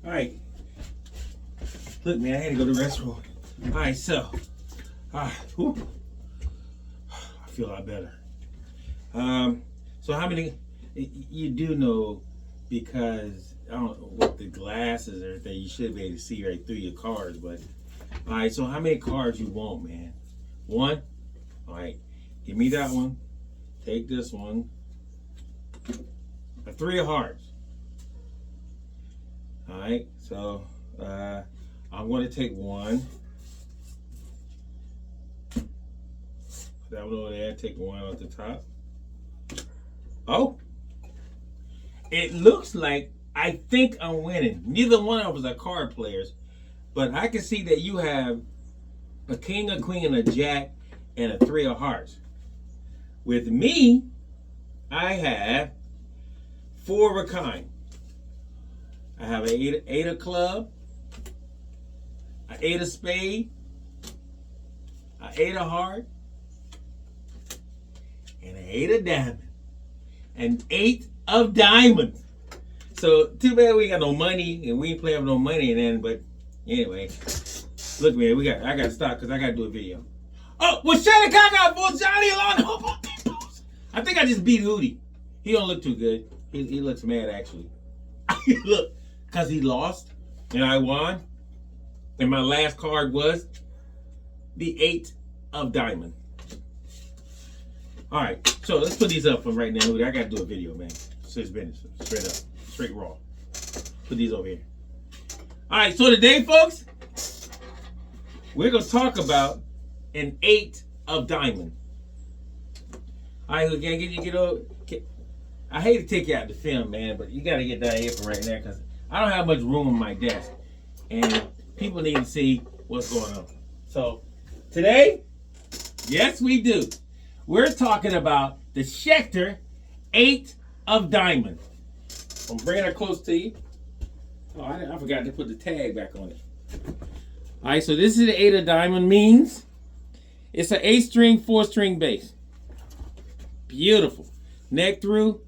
All right. Look, man, I had to go to the restroom. All right, so, whew, I feel a lot better. So how many? You do know, because I don't know what the glasses and everything. You should be able to see right through your cards, but all right. So how many cards you want, man? One. All right. Give me that one. Take this one. A 3 of hearts. All right. So I'm going to take one. That one over there. Take one at the top. Oh. It looks like I think I'm winning. Neither one of us are card players, but I can see that you have a king, a queen, and a jack, and a 3 of hearts. With me, I have 4 of a kind. I have an eight of club, an 8 of spade, an 8 of heart, and an 8 of diamond, and 8 of diamonds. So too bad we got no money and we ain't playing with no money and then. But anyway, look, man, I got to stop because I got to do a video. Oh, well, shut the cock out for Johnny along. I think I just beat Hootie. He don't look too good. He looks mad actually. Look, because he lost and I won. And my last card was the 8 of diamond. All right, so let's put these up for right now, Hootie. I got to do a video, man. It's business, straight up, straight raw. Put these over here. All right, so today, folks, we're going to talk about an 8 of diamond. All right, again, get over. I hate to take you out the film, man, but you got to get down here for right now because I don't have much room on my desk, and people need to see what's going on. So today, yes, we do. We're talking about the Schecter 8 of diamond. I'm bringing it close to you. Oh, I forgot to put the tag back on it. All right, so this is the 8 of diamond. Means it's an 8-string, 4-string bass. Beautiful. Neck through.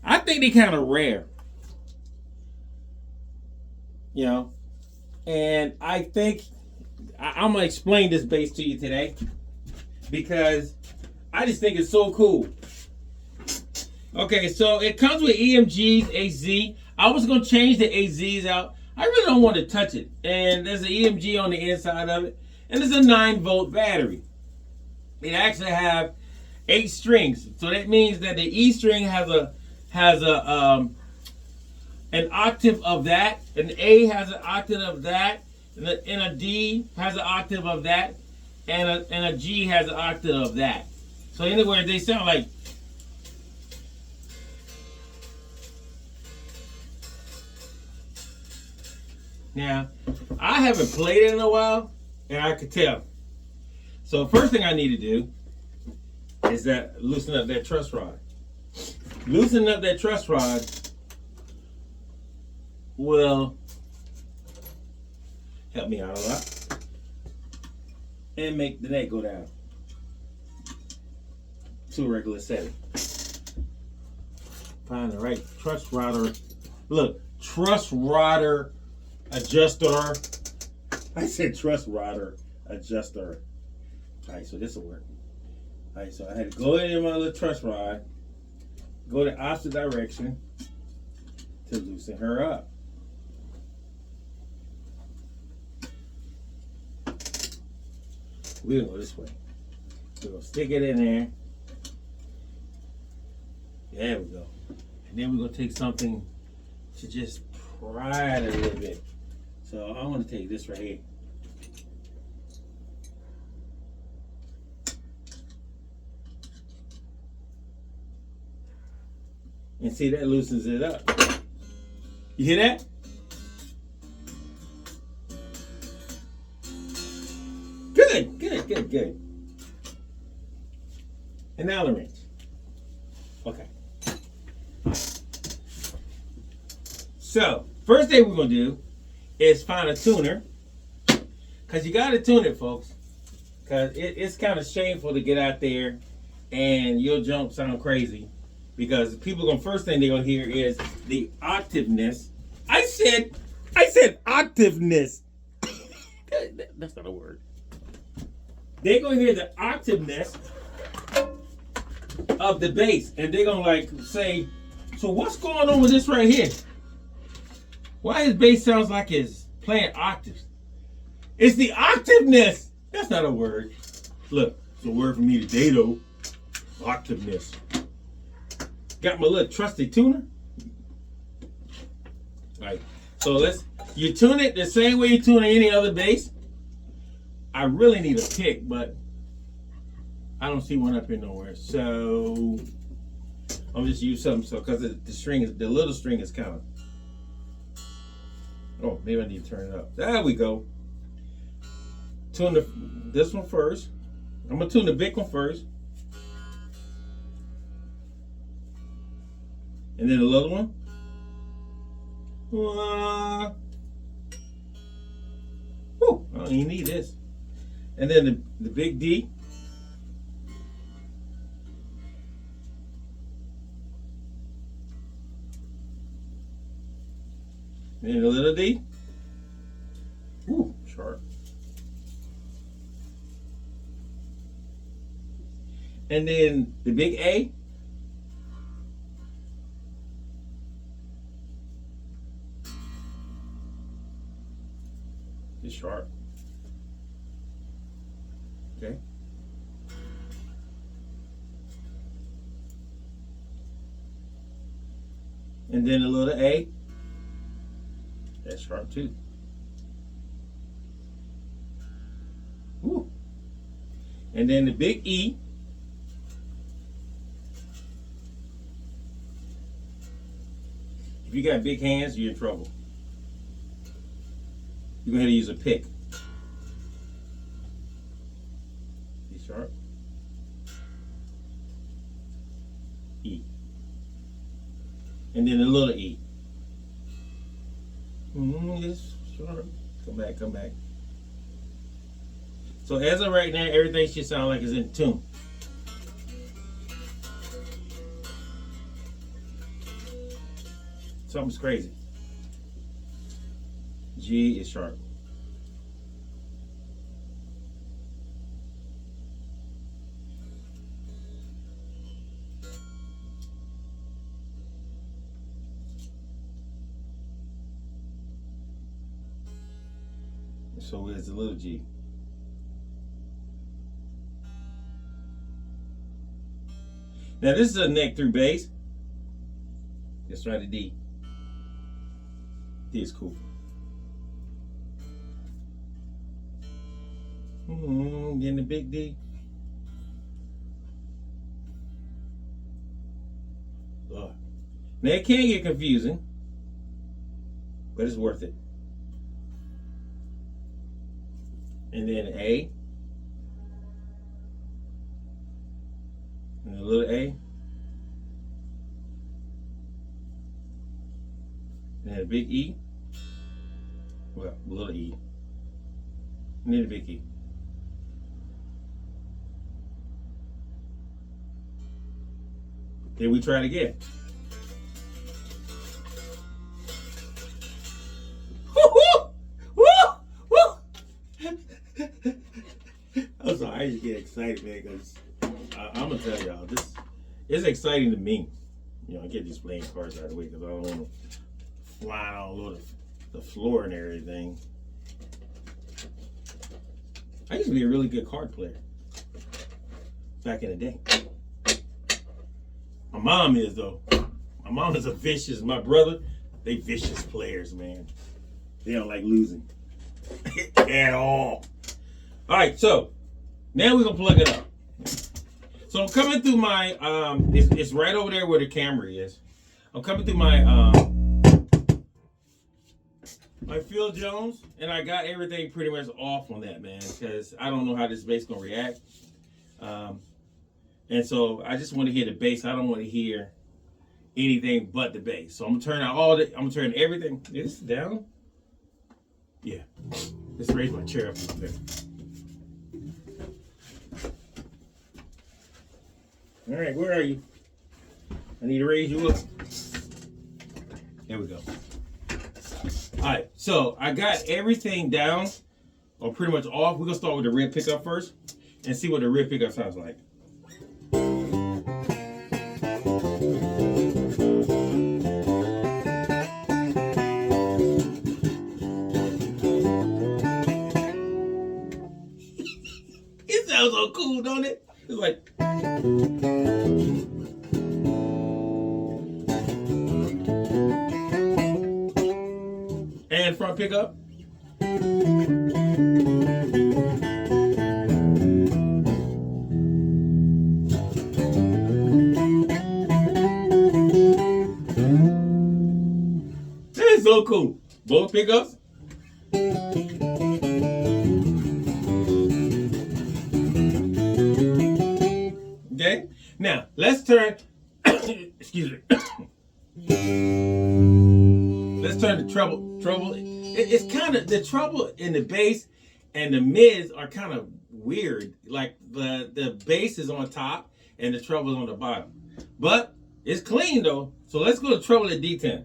I think they kind of rare. You know, and I think I'm going to explain this bass to you today because I just think it's so cool. Okay, so it comes with EMGs, AZ. I was going to change the AZs out. I really don't want to touch it. And there's an EMG on the inside of it. And there's a 9-volt battery. It actually have 8 strings. So that means that the E string has an octave of that. An A has an octave of that. And a D has an octave of that. And a G has an octave of that. So in other words, they sound like. Now, I haven't played it in a while, and I could tell. So first thing I need to do is that loosen up that truss rod. Loosening up that truss rod will help me out a lot and make the neck go down to a regular setting. Find the right truss rodder. Look, truss rodder adjuster. I said truss rodder adjuster. All right, so this will work. All right, so I had to go in my little truss rod, go the opposite direction to loosen her up. We're gonna go this way. We're gonna stick it in there. There we go. And then we're gonna take something to just pry it a little bit. So I'm gonna take this right here. And see, that loosens it up. You hear that? Good. And now the wrench. Okay. So, first thing we're going to do is find a tuner. Because you got to tune it, folks. Because it's kind of shameful to get out there and your jump sound crazy. Because people going first thing they're going to hear is the octaveness. I said I said octaveness. That's not a word. They're gonna hear the octaveness of the bass, and they're gonna like say, "So what's going on with this right here? Why his bass sounds like it's playing octaves?" It's the octaveness. That's not a word. Look, it's a word for me today though. Octaveness. Got my little trusty tuner. All right. So you tune it the same way you tune any other bass. I really need a pick, but I don't see one up here nowhere. So I'm just use something because the little string is kind of. Oh, maybe I need to turn it up. There we go. Tune this one first. I'm gonna tune the big one first, and then the little one. Whew, I don't even need this. And then the big D. And then the little D. Ooh, sharp. And then the big A. Is sharp. Okay. And then a little A. That's sharp too. Ooh. And then the big E. If you got big hands, you're in trouble. You're going to have to use a pick. C sharp. E. And then a little E. Yes, sharp. Come back, come back. So as of right now, everything should sound like it's in tune. Something's crazy. G is sharp. So it's a little G. Now this is a neck through bass. Let's try the D. D is cool. Getting the big D. Lord. Now it can get confusing, but it's worth it. And then A. And a little A. And then a big E. Well, a little E. And then a big E. Then we try it again. I'm sorry, I just get excited, man, because I'm gonna tell y'all, this is exciting to me. You know, I get these playing cards out of the way because I don't want them flying all over the floor and everything. I used to be a really good card player back in the day. My mom is, though. My mom is a vicious, my brother, they vicious players, man. They don't like losing at all. All right, so now we're gonna plug it up. So I'm coming through my, it's right over there where the camera is. I'm coming through my Phil Jones, and I got everything pretty much off on that, man, because I don't know how this bass gonna react. And so I just want to hear the bass. I don't want to hear anything but the bass. So I'm gonna turn out I'm gonna turn everything. Is this down? Yeah. Let's raise my chair up a little bit. All right, where are you? I need to raise you up. There we go. All right, so I got everything down, or pretty much off. We're gonna start with the red pickup first, and see what the red pickup sounds like. It sounds so cool, don't it? It's like. And front pickup. That is so cool. Both pickups. Okay. Now let's turn. Excuse me. Let's turn the treble. It's kind of the treble in the bass and the mids are kind of weird. Like the bass is on top and the treble is on the bottom. But it's clean though. So let's go to treble at D10.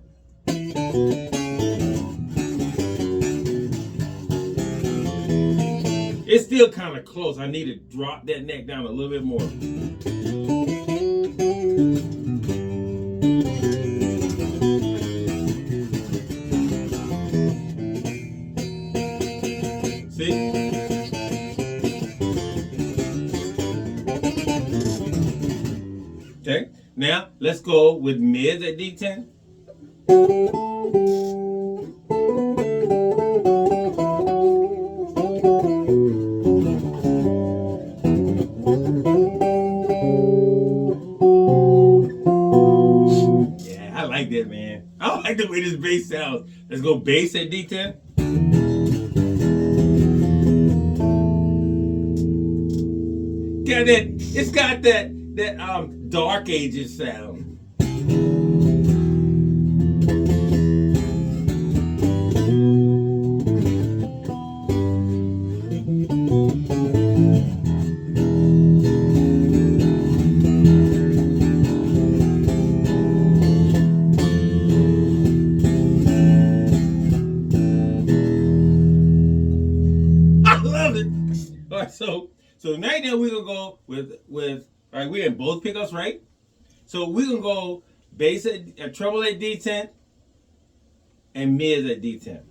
It's still kind of close. I need to drop that neck down a little bit more. See? Okay, now let's go with mids at D10. Yeah, I like that, man. I like the way this bass sounds. Let's go bass at D10. Got that, it's got that Dark Ages sound. I love it. All right, so right now we're gonna go with all right, we're in both pickups, right? So we're gonna go bass at treble at D10 and mids at D10.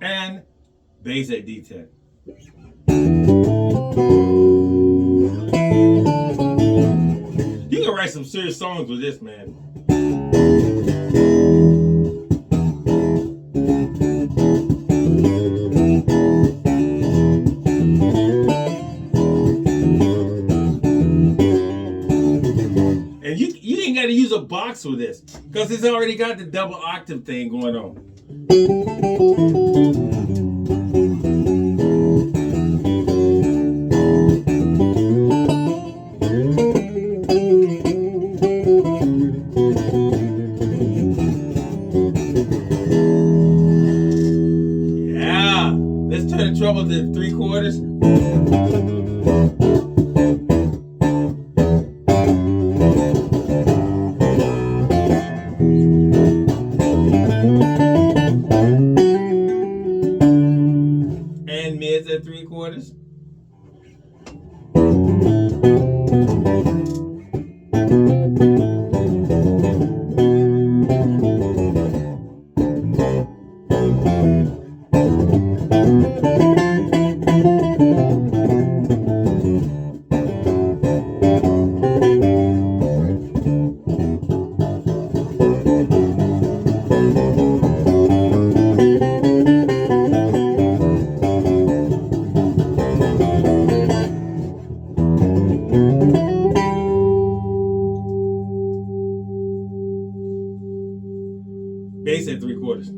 And bass at D10. You can write some serious songs with this, man. And you ain't got to use a box with this because it's already got the double octave thing going on. Yeah, let's turn the treble to 3/4. And mids at 3/4. Bass at 3/4.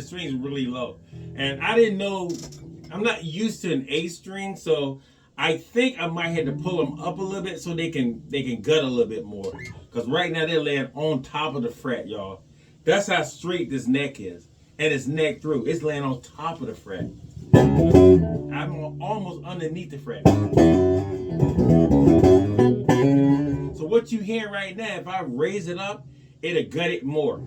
string's really low. And I didn't know, I'm not used to an A string, so I think I might have to pull them up a little bit so they can gut a little bit more. Because right now they're laying on top of the fret, y'all. That's how straight this neck is. And it's neck through. It's laying on top of the fret. I'm almost underneath the fret. So what you hear right now, if I raise it up, it'll gut it more.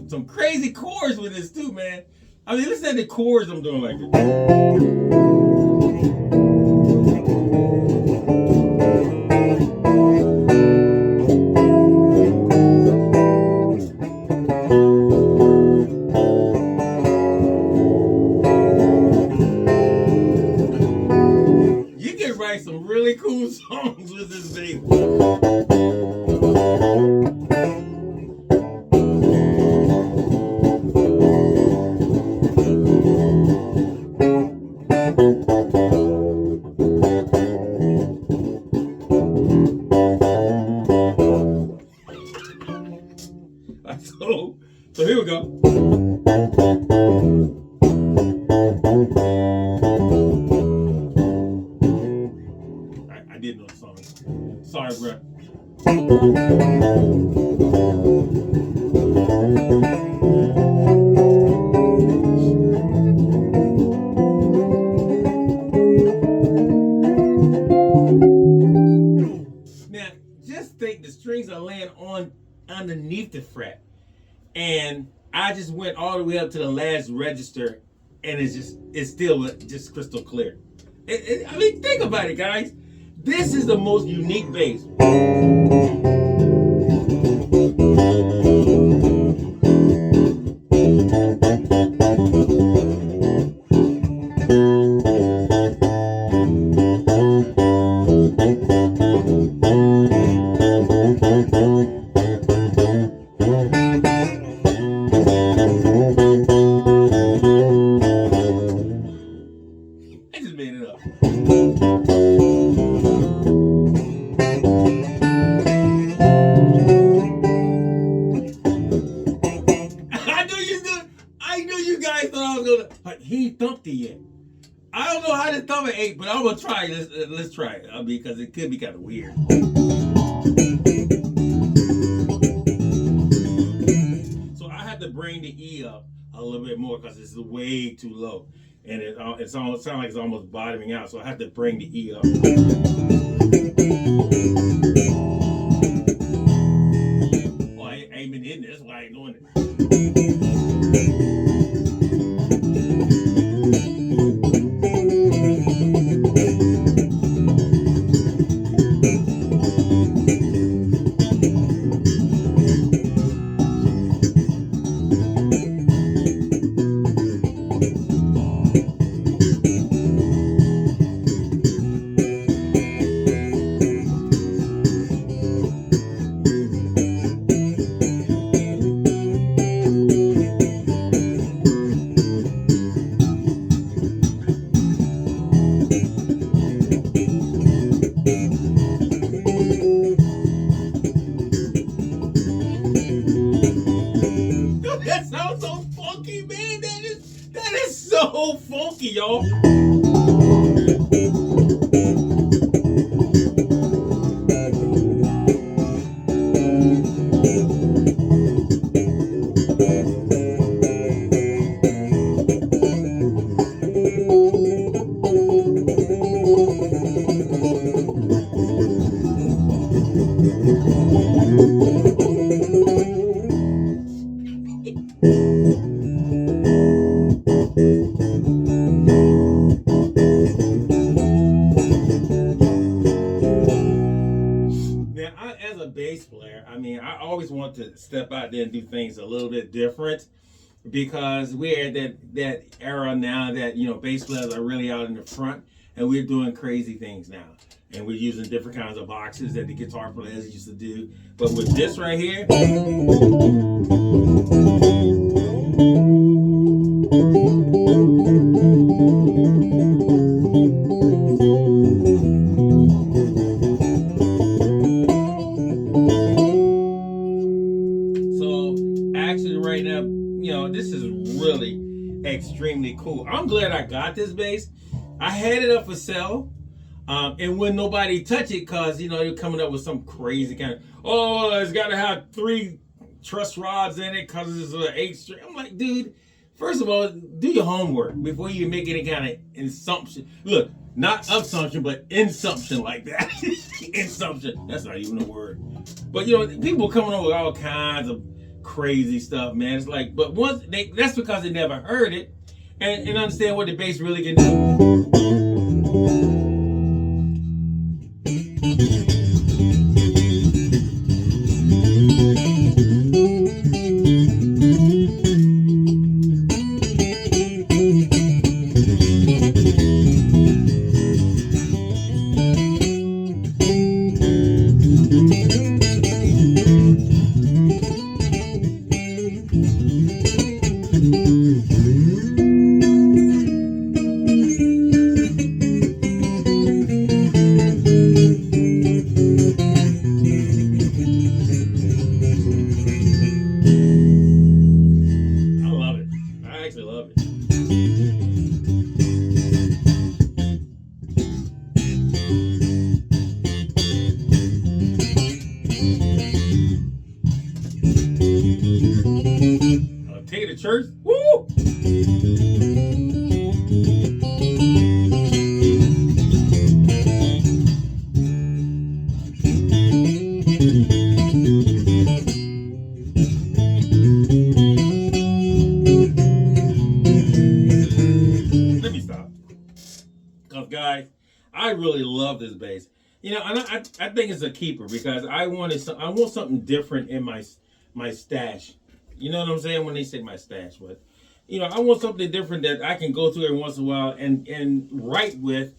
Some crazy chords with this too, man. I mean, listen to the chords I'm doing like this. You can write some really cool songs with this baby. So here we go. I did know the song. Sorry, bro. Now, just think the strings are laying on underneath the fret. And I just went all the way up to the last register, and it's still just crystal clear. I mean, think about it, guys. This is the most unique bass. I just made it up. I knew you guys thought I was gonna. He ain't thumped it yet. I don't know how to thumb an 8, but I'm gonna try. Let's try it. Because it could be kind of weird. So I had to bring the E up a little bit more because it's way too low, and it sounds like it's almost bottoming out. So I have to bring the E up. Oh, I ain't been in there. That's why I ain't doing it. That sounds so funky, man. That is so funky, y'all. As a bass player, I mean, I always want to step out there and do things a little bit different because we're at that era now that bass players are really out in the front and we're doing crazy things now. And we're using different kinds of boxes that the guitar players used to do. But with this right here, right now, this is really extremely cool. I'm glad I got this bass. I had it up for sale, and when nobody touch it, cause they're coming up with some crazy kind of, it's got to have 3 truss rods in it, cause it's an 8 string. I'm like, dude, first of all, do your homework before you make any kind of assumption. Look, not assumption, but insumption like that. Insumption. That's not even a word. But people coming up with all kinds of crazy stuff, man. It's like, but that's because they never heard it and understand what the bass really can do. Take it to church. Woo! Let me stop. Because guys, I really love this bass. And I think it's a keeper because I want something different in my stash. You know what I'm saying when they say my stash, but I want something different that I can go through every once in a while and write with,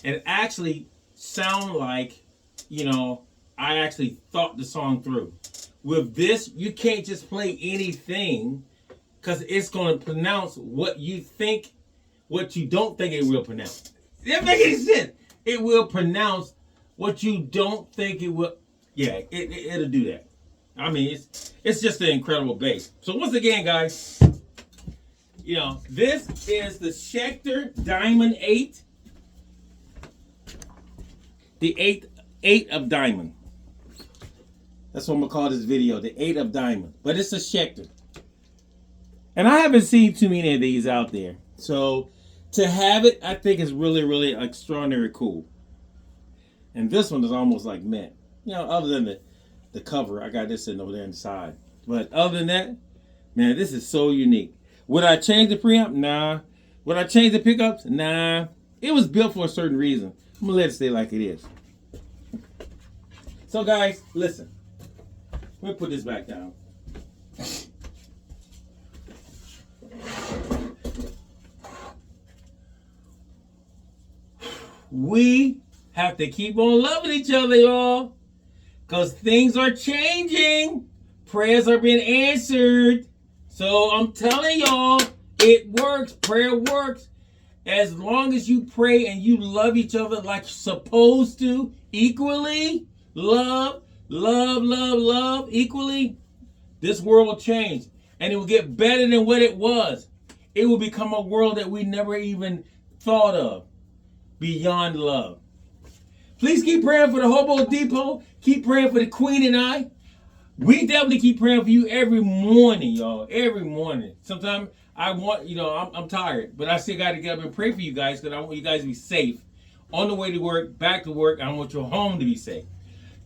and actually sound like I actually thought the song through. With this, you can't just play anything because it's going to pronounce what you think, what you don't think it will pronounce. Does that make any sense? It will pronounce what you don't think it will. Yeah, it'll do that. I mean, it's just an incredible bass. So once again, guys, this is the Schecter Diamond 8. The 8 of Diamond. That's what I'm going to call this video, the 8 of Diamond. But it's a Schecter. And I haven't seen too many of these out there. So to have it, I think is really, really extraordinary cool. And this one is almost like mint. Other than the cover, I got this sitting over there inside. But other than that, man, this is so unique. Would I change the preamp? Nah. Would I change the pickups? Nah. It was built for a certain reason. I'm going to let it stay like it is. So, guys, listen. Let me put this back down. We have to keep on loving each other, y'all. Because things are changing. Prayers are being answered. So I'm telling y'all, it works. Prayer works. As long as you pray and you love each other like you're supposed to, equally, love equally, this world will change. And it will get better than what it was. It will become a world that we never even thought of. Beyond love. Please keep praying for the Hobo Depot. Keep praying for the Queen and I. We definitely keep praying for you every morning, y'all. Every morning. Sometimes I want, I'm tired, but I still got to get up and pray for you guys because I want you guys to be safe on the way to work, back to work. I want your home to be safe.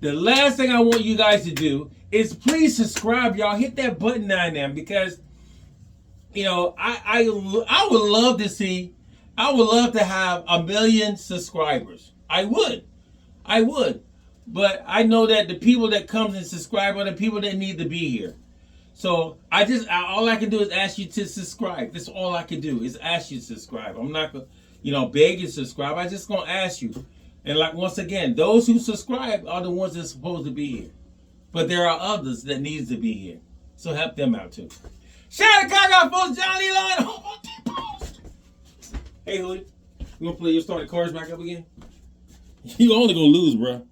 The last thing I want you guys to do is please subscribe, y'all. Hit that button down there because, I would love to see, I would love to have 1 million subscribers. I would. But I know that the people that comes and subscribe are the people that need to be here. So all I can do is ask you to subscribe. That's all I can do is ask you to subscribe. I'm not gonna, beg you to subscribe. I just gonna ask you. And like once again, those who subscribe are the ones that's supposed to be here. But there are others that needs to be here. So help them out too. Shout out to Gaga, folks, Johnny Line. Hey, Hoodie, you wanna play your starting cards back up again? You only gonna lose, bro.